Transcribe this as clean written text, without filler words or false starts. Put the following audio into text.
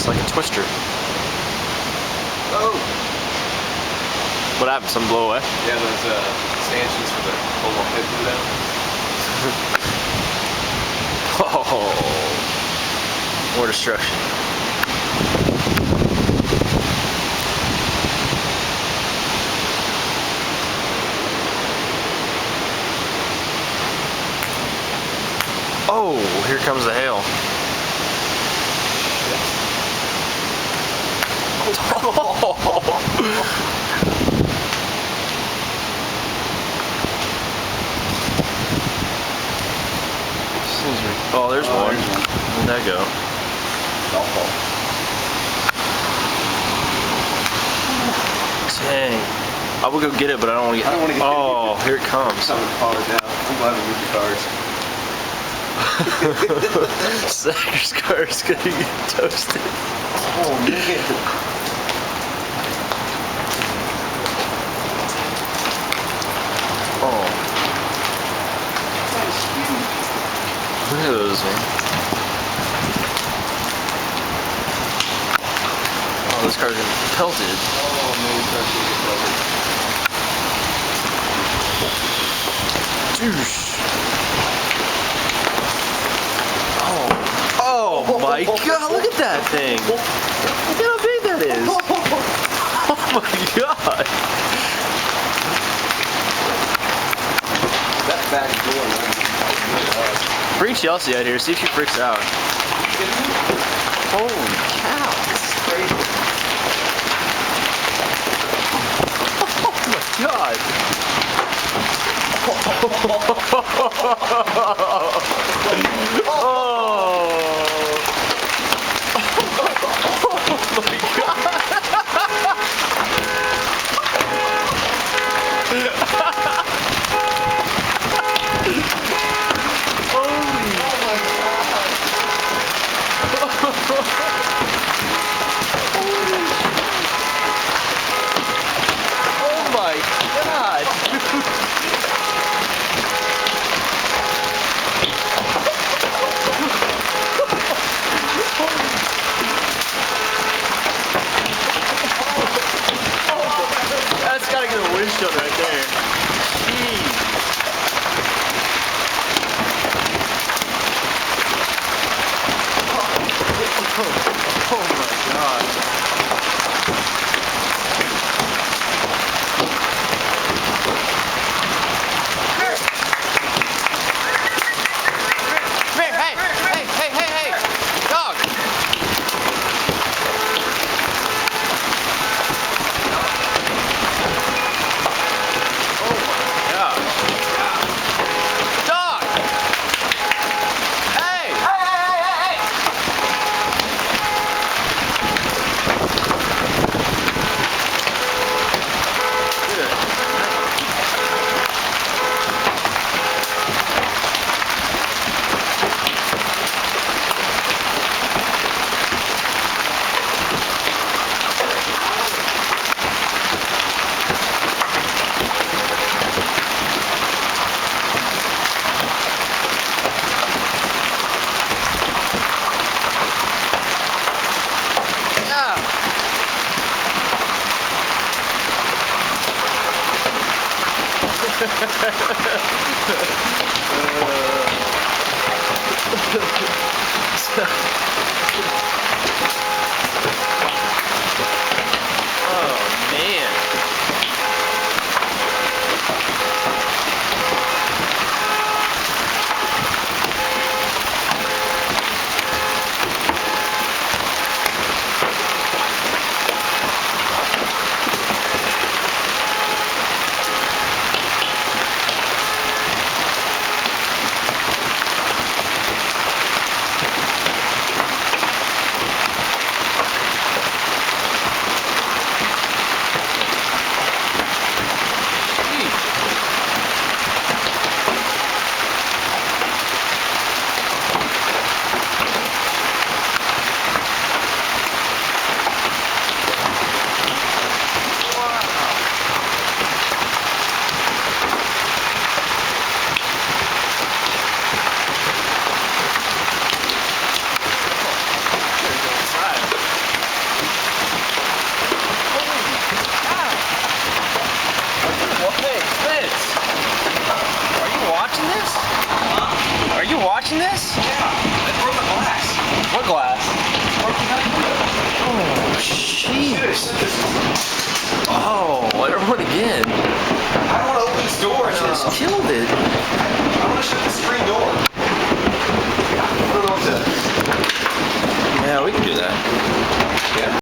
It's like a twister. Oh! What happened? Something blow away? Yeah, those stanchions for the whole head blew down. Oh, more destruction. Oh, here comes the hail. Oh, there's one. Where'd that go? Dang. I will go get it, but I don't want to get. I don't want to get. Oh, here it comes. I'm cars now. I'm glad we moved the cars. Zach's car is gonna get toasted. Oh man. Oh. Look at those, man. Oh, this car's gonna get pelted. Oh man, this car's gonna get pelted. Douche. Oh my god, look at that thing. Look how big that is. Oh my god. That back door, man. Bring Chelsea out here, see if she freaks out. Holy cow. This is crazy. Oh my god. That's gotta get a windshield right there. Jeez. Oh my god. Come here, hey, dog. Oh man. watching this? Yeah. It broke the glass. What glass? Broke the window. Oh, jeez. Oh, everyone again. I don't want to open this door. Just killed it. I want to shut the screen door. I don't know what to. Yeah, we can do that. Yeah.